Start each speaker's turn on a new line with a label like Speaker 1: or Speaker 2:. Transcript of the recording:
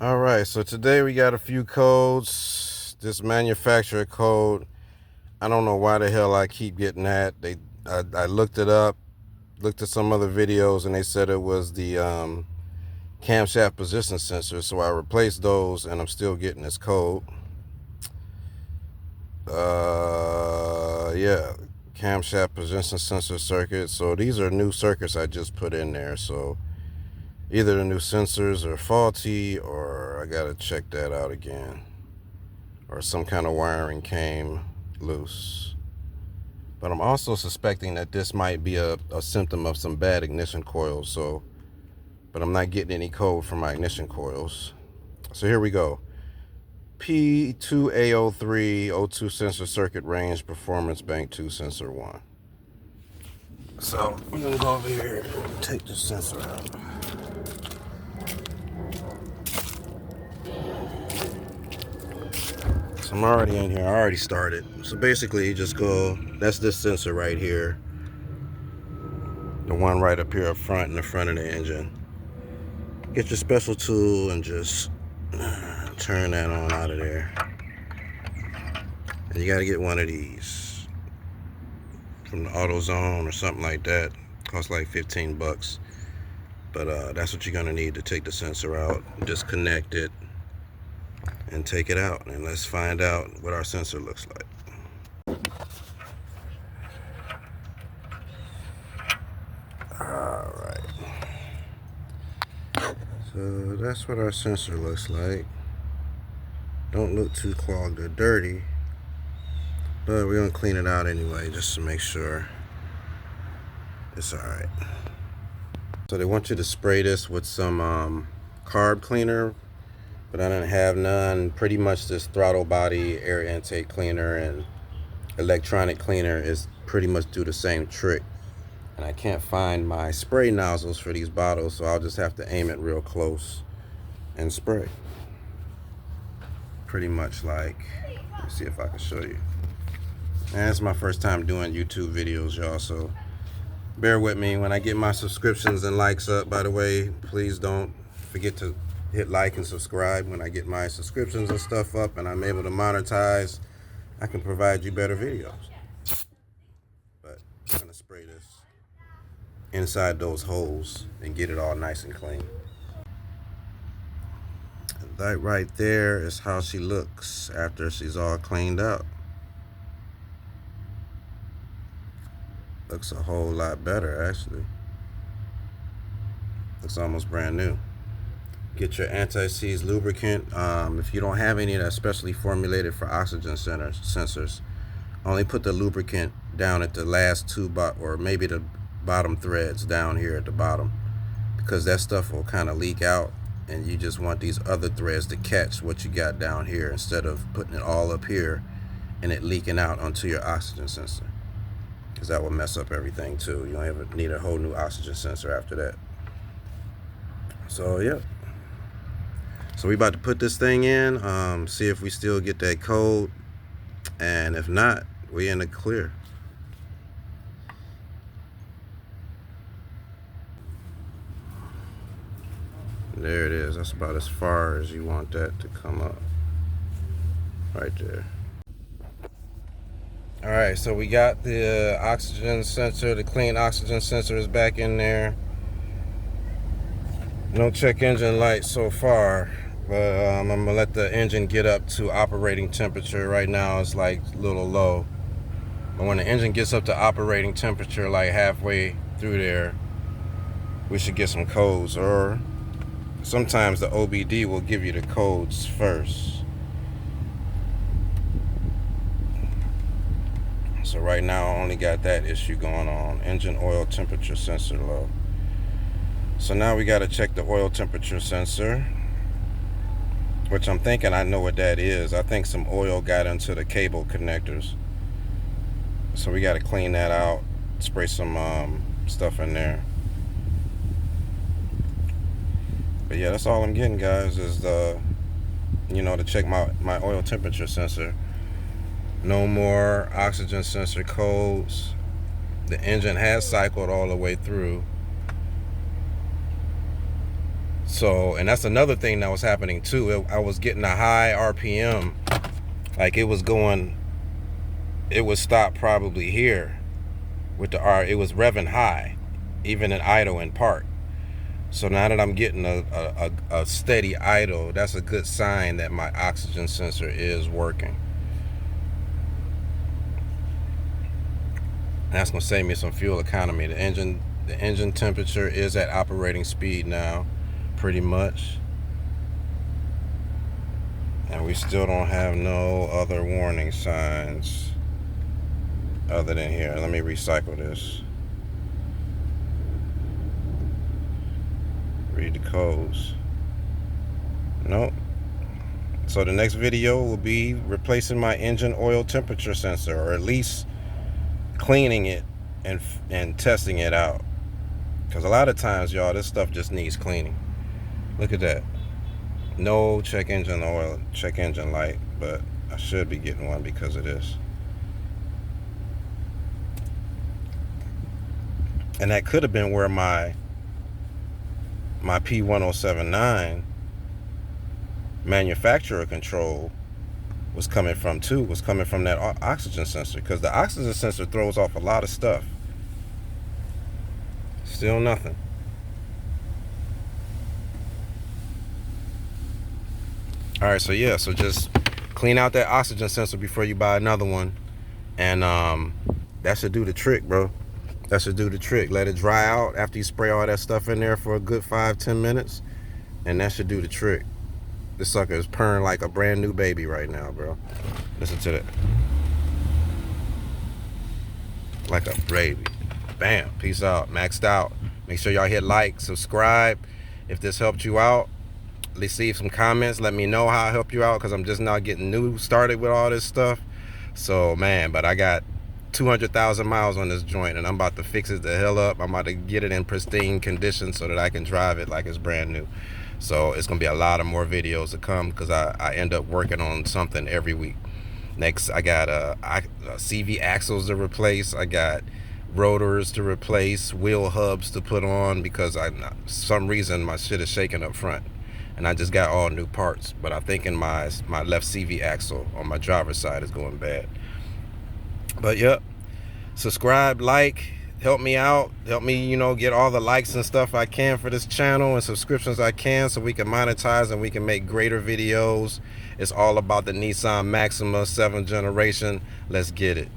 Speaker 1: All right, so today we got a few codes. This manufacturer code, I don't know why the hell I keep getting that. I looked it up, looked at some other videos, and they said it was the camshaft position sensor. So I replaced those, and I'm still getting this code. Yeah, camshaft position sensor circuit. So these are new circuits I just put in there. So either the new sensors are faulty, or I gotta check that out again, or some kind of wiring came loose. But I'm also suspecting that this might be a symptom of some bad ignition coils. So, but I'm not getting any code from my ignition coils. So here we go. P2A03 O2 sensor circuit range performance bank 2 sensor 1. So we're gonna go over here and take the sensor out. So I'm already in here. I already started. So basically you just go, that's this sensor right here. The one right up here up front, in the front of the engine. Get your special tool and just turn that on out of there. And you gotta get one of these from the AutoZone or something like that. Costs like 15 bucks. But that's what you're gonna need to take the sensor out. Disconnect it and take it out. And let's find out what our sensor looks like. All right. So that's what our sensor looks like. Don't look too clogged or dirty, but we're gonna clean it out anyway just to make sure it's all right. So they want you to spray this with some carb cleaner, but I didn't have none. Pretty much this throttle body air intake cleaner and electronic cleaner is pretty much do the same trick. And I can't find my spray nozzles for these bottles, so I'll just have to aim it real close and spray. Pretty much like, let me see if I can show you. And it's my first time doing YouTube videos, y'all, so bear with me when I get my subscriptions and likes up. By the way, please don't forget to hit like and subscribe. When I get my subscriptions and stuff up and I'm able to monetize, I can provide you better videos. But I'm gonna spray this inside those holes and get it all nice and clean. And that right there is how she looks after she's all cleaned out. Looks a whole lot better, actually. Looks almost brand new. Get your anti-seize lubricant. If you don't have any that's specially formulated for oxygen sensors, only put the lubricant down at the last two, or maybe the bottom threads down here at the bottom, because that stuff will kind of leak out, and you just want these other threads to catch what you got down here instead of putting it all up here and it leaking out onto your oxygen sensor, because that will mess up everything too. You'll ever need a whole new oxygen sensor after that. So yeah, so we about to put this thing in, see if we still get that code, and if not, we in the clear. There it is. That's about as far as you want that to come up. Right there. Alright, so we got the oxygen sensor, the clean oxygen sensor is back in there. No check engine light so far, but I'm gonna let the engine get up to operating temperature. Right now it's like a little low. But when the engine gets up to operating temperature, like halfway through there, we should get some codes, or sometimes the OBD will give you the codes first. So right now I only got that issue going on. Engine oil temperature sensor low. So now we got to check the oil temperature sensor, which I'm thinking I know what that is. I think some oil got into the cable connectors. So we got to clean that out, spray some stuff in there. But yeah, that's all I'm getting, guys, is to check my oil temperature sensor. No more oxygen sensor codes. The engine has cycled all the way through. So, and that's another thing that was happening too. I was getting a high RPM, like it was going, it would stop probably here with the R. It was revving high, even in idle and park. So now that I'm getting a steady idle, that's a good sign that my oxygen sensor is working. That's gonna save me some fuel economy. The engine temperature is at operating speed now, pretty much. And we still don't have no other warning signs other than here. Let me recycle this. Read the codes. Nope. So the next video will be replacing my engine oil temperature sensor, or at least cleaning it and testing it out. Because a lot of times, y'all, this stuff just needs cleaning. Look at that. No check engine oil, check engine light, but I should be getting one because of this. And that could have been where my P2A03 manufacturer control was coming from too, was coming from that oxygen sensor, because the oxygen sensor throws off a lot of stuff. Still nothing. All right, so yeah, so just clean out that oxygen sensor before you buy another one, and that should do the trick, bro. That should do the trick. Let it dry out after you spray all that stuff in there for a good 5-10 minutes, and that should do the trick. This sucker is purring like a brand new baby right now, bro. Listen to that. Like a baby. Bam. Peace out. Maxed out. Make sure y'all hit like, subscribe. If this helped you out, let's leave some comments. Let me know how I helped you out, because I'm just now getting new started with all this stuff. So, man, but I got 200,000 miles on this joint, and I'm about to fix it the hell up. I'm about to get it in pristine condition so that I can drive it like it's brand new. So it's gonna be a lot of more videos to come, because I end up working on something every week. Next, I got CV axles to replace. I got rotors to replace, wheel hubs to put on, because for some reason my shit is shaking up front, and I just got all new parts. But I'm thinking my left CV axle on my driver's side is going bad. But yep, subscribe, like, help me out, help me, you know, get all the likes and stuff I can for this channel, and subscriptions I can, so we can monetize and we can make greater videos. It's all about the Nissan Maxima 7th generation. Let's get it.